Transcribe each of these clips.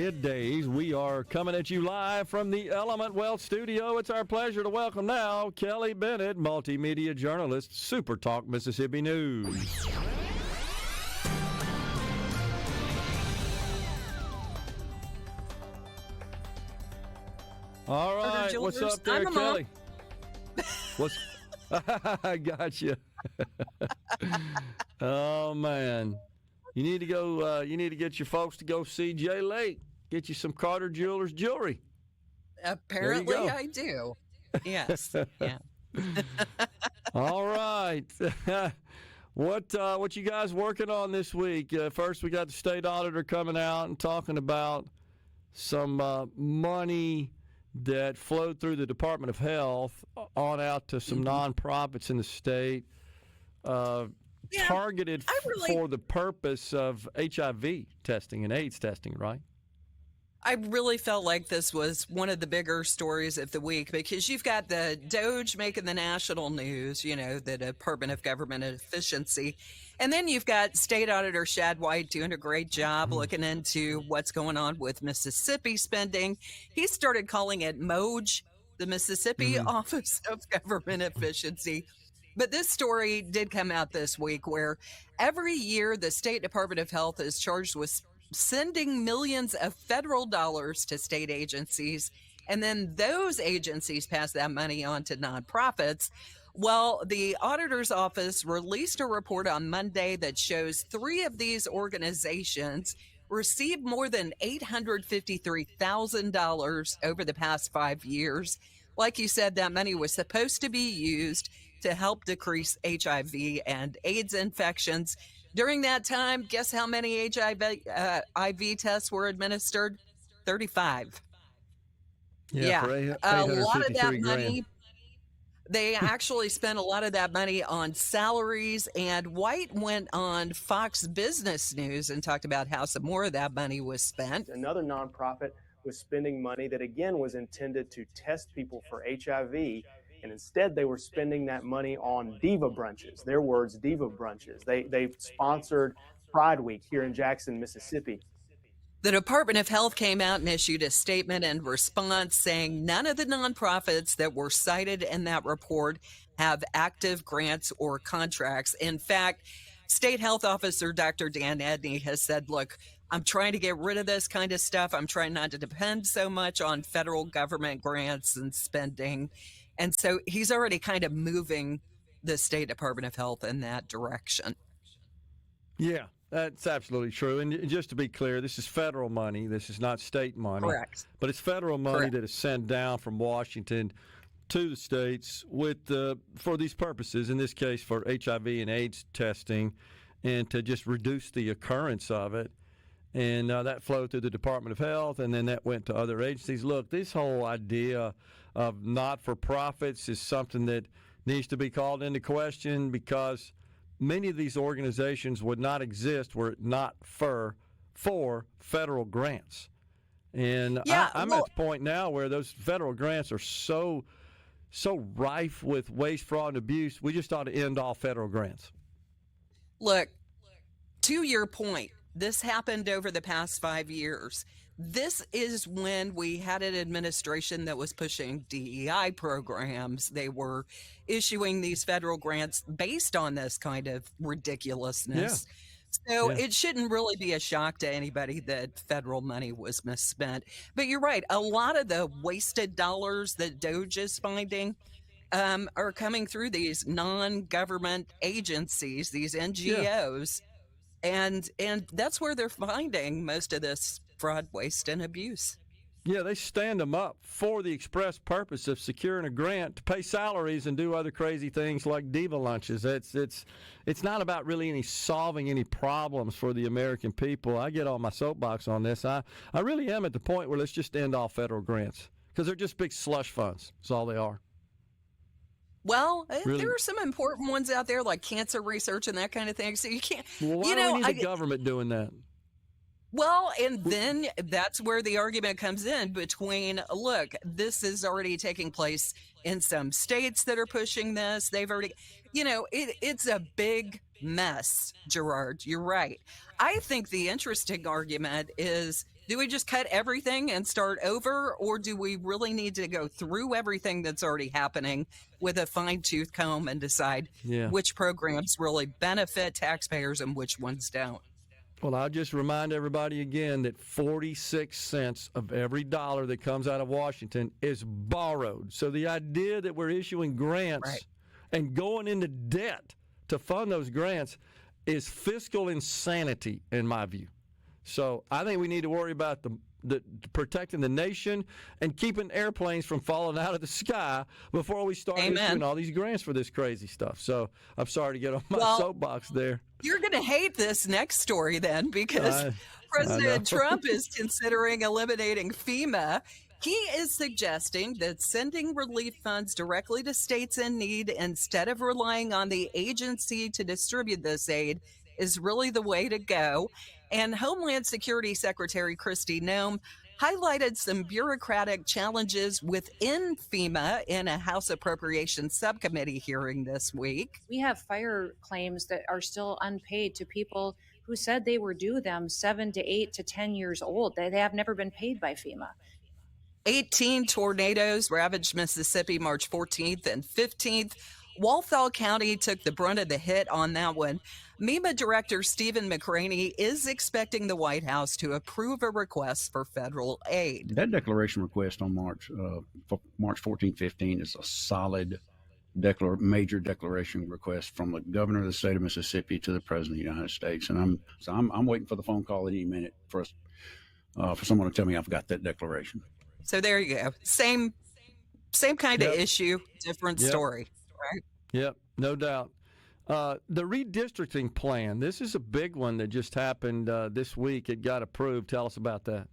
Middays, we are coming at you live from the Element Wealth Studio. It's our pleasure to welcome now Kelly Bennett, Multimedia Journalist, SuperTalk Mississippi News. All right, what's up there, Kelly? What's I got you. Oh man, you need to go. You need to get your folks to go see Jay Lake. Get you some Carter Jewelers jewelry. Apparently, I do. Yes. Yeah. All right. What you guys working on this week? First, we got the state auditor coming out and talking about some money that flowed through the Department of Health on out to some nonprofits in the state, targeted for the purpose of HIV testing and AIDS testing, right? I really felt like this was one of the bigger stories of the week because you've got the Doge making the national news, you know, the Department of Government Efficiency. And then you've got State Auditor Shad White doing a great job looking into what's going on with Mississippi spending. He started calling it MOJ, the Mississippi Office of Government Efficiency. But this story did come out this week where every year the State Department of Health is charged with sending millions of federal dollars to state agencies, and then those agencies pass that money on to nonprofits. Well, the auditor's office released a report on Monday that shows 3 of these organizations received more than $853,000 over the past 5 years. Like you said, that money was supposed to be used to help decrease HIV and AIDS infections. During that time, guess how many HIV IV tests were administered? 35. Yeah. A lot of that money, they actually spent a lot of that money on salaries, and White went on Fox Business News and talked about how some more of that money was spent. Another nonprofit was spending money that, again, was intended to test people for HIV. And instead, they were spending that money on diva brunches. Their words, diva brunches. They sponsored Pride Week here in Jackson, Mississippi. The Department of Health came out and issued a statement in response saying none of the nonprofits that were cited in that report have active grants or contracts. In fact, State Health Officer Dr. Dan Edney has said, look, I'm trying to get rid of this kind of stuff. I'm trying not to depend so much on federal government grants and spending. And so he's already kind of moving the State Department of Health in that direction. Yeah, that's absolutely true. And just to be clear, this is federal money. This is not state money. Correct. But it's federal money that is sent down from Washington to the states for these purposes, in this case for HIV and AIDS testing, and to just reduce the occurrence of it. And that flowed through the Department of Health, and then that went to other agencies. Look, this whole idea of not-for-profits is something that needs to be called into question because many of these organizations would not exist were it not for federal grants. And I'm at the point now where those federal grants are so rife with waste, fraud, and abuse, we just ought to end all federal grants. Look, to your point, this happened over the past 5 years. This is when we had an administration that was pushing DEI programs. They were issuing these federal grants based on this kind of ridiculousness. So it shouldn't really be a shock to anybody that federal money was misspent. But you're right. A lot of the wasted dollars that DOGE is finding are coming through these non-government agencies, these NGOs. And that's where they're finding most of this fraud, waste, and abuse. Yeah, they stand them up for the express purpose of securing a grant to pay salaries and do other crazy things like diva lunches. It's not about really solving any problems for the American people. I get on my soapbox on this. I really am at the point where let's just end all federal grants because they're just big slush funds. That's all they are. Well, there are some important ones out there like cancer research and that kind of thing. So you can't. Well, why do we need the government doing that? Well, and then that's where the argument comes in between, look, this is already taking place in some states that are pushing this. They've already, it's a big mess, Gerard. You're right. I think the interesting argument is Do we just cut everything and start over, or do we really need to go through everything that's already happening with a fine-tooth comb and decide Yeah. which programs really benefit taxpayers and which ones don't? Well, I'll just remind everybody again that 46 cents of every dollar that comes out of Washington is borrowed. So the idea that we're issuing grants and going into debt to fund those grants is fiscal insanity, in my view. So I think we need to worry about the protecting the nation and keeping airplanes from falling out of the sky before we start issuing all these grants for this crazy stuff. So I'm sorry to get on my soapbox there. You're going to hate this next story then, because President Trump is considering eliminating FEMA. He is suggesting that sending relief funds directly to states in need instead of relying on the agency to distribute this aid is really the way to go. And Homeland Security Secretary Kristi Noem highlighted some bureaucratic challenges within FEMA in a House Appropriations Subcommittee hearing this week. We have fire claims that are still unpaid to people who said they were due them 7 to 8 to 10 years old. They have never been paid by FEMA. 18 tornadoes ravaged Mississippi March 14th and 15th. Walthall County took the brunt of the hit on that one. MEMA Director Stephen McCraney is expecting the White House to approve a request for federal aid. That declaration request on March 14, 15 is a solid major declaration request from the governor of the state of Mississippi to the president of the United States. And I'm waiting for the phone call any minute for someone to tell me I've got that declaration. So there you go. Same kind of issue, different story. Right? Yep, no doubt. The redistricting plan, this is a big one that just happened this week. It got approved. Tell us about that.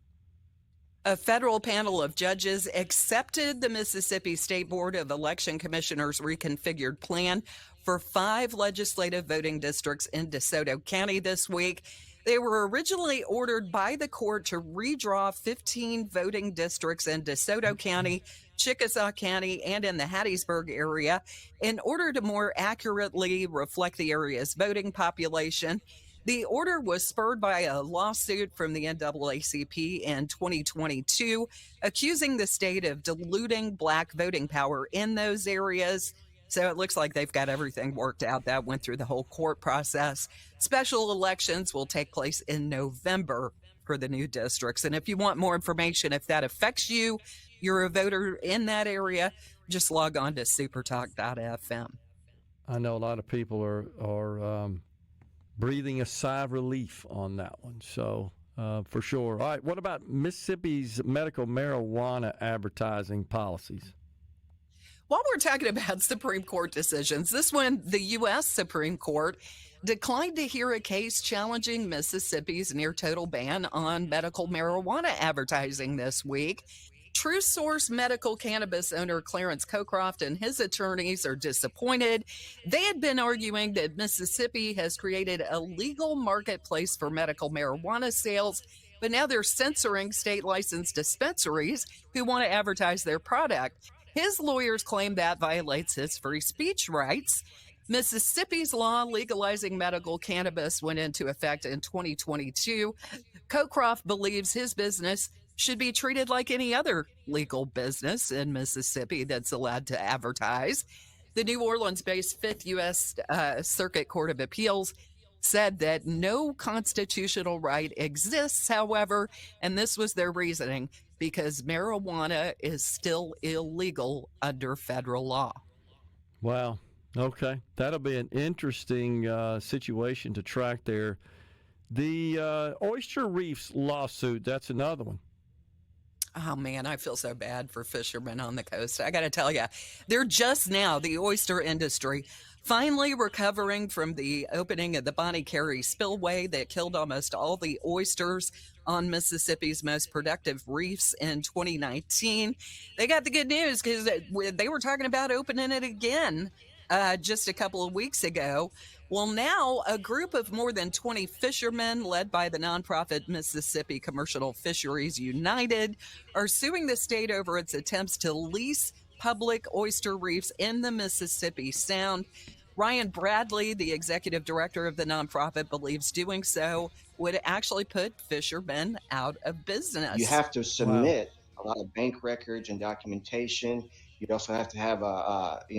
A federal panel of judges accepted the Mississippi State Board of Election Commissioners' reconfigured plan for 5 legislative voting districts in DeSoto County this week. They were originally ordered by the court to redraw 15 voting districts in DeSoto County, Chickasaw County, and in the Hattiesburg area in order to more accurately reflect the area's voting population. The order was spurred by a lawsuit from the NAACP in 2022, accusing the state of diluting Black voting power in those areas. So it looks like they've got everything worked out. That went through the whole court process. Special elections will take place in November for the new districts. And if you want more information, if that affects you, you're a voter in that area, just log on to supertalk.fm. I know a lot of people are breathing a sigh of relief on that one. So for sure. All right. What about Mississippi's medical marijuana advertising policies? While we're talking about Supreme Court decisions, this one, the U.S. Supreme Court declined to hear a case challenging Mississippi's near total ban on medical marijuana advertising this week. True Source medical cannabis owner Clarence Cockcroft and his attorneys are disappointed. They had been arguing that Mississippi has created a legal marketplace for medical marijuana sales, but now they're censoring state licensed dispensaries who want to advertise their product. His lawyers claim that violates his free speech rights. Mississippi's law legalizing medical cannabis went into effect in 2022. Cockcroft believes his business should be treated like any other legal business in Mississippi that's allowed to advertise. The New Orleans-based 5th U.S. Circuit Court of Appeals said that no constitutional right exists, however, and this was their reasoning, because marijuana is still illegal under federal law. Wow. Okay. That'll be an interesting situation to track there. The Oyster Reefs lawsuit, that's another one. Oh, man, I feel so bad for fishermen on the coast. I got to tell you, they're just now, the oyster industry, finally recovering from the opening of the Bonnie Carey spillway that killed almost all the oysters on Mississippi's most productive reefs in 2019. They got the good news because they were talking about opening it again just a couple of weeks ago. Well, now a group of more than 20 fishermen led by the nonprofit Mississippi Commercial Fisheries United are suing the state over its attempts to lease public oyster reefs in the Mississippi Sound. Ryan Bradley, the executive director of the nonprofit, believes doing so would actually put fishermen out of You business. have to Wow. submit a lot of bank records and documentation. You'd also have to have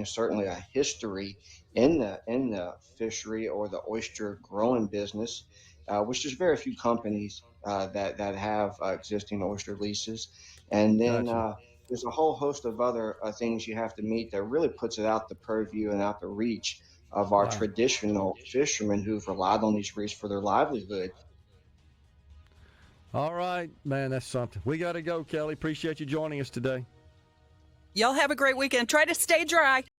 certainly a history in the fishery or the oyster growing business, which there's very few companies that have existing oyster leases. And then Gotcha. there's a whole host of other things you have to meet that really puts it out the purview and out the reach of our Wow. traditional fishermen who've relied on these reefs for their livelihood. All right, man, that's something. We got to go, Kelly. Appreciate you joining us today. Y'all have a great weekend. Try to stay dry.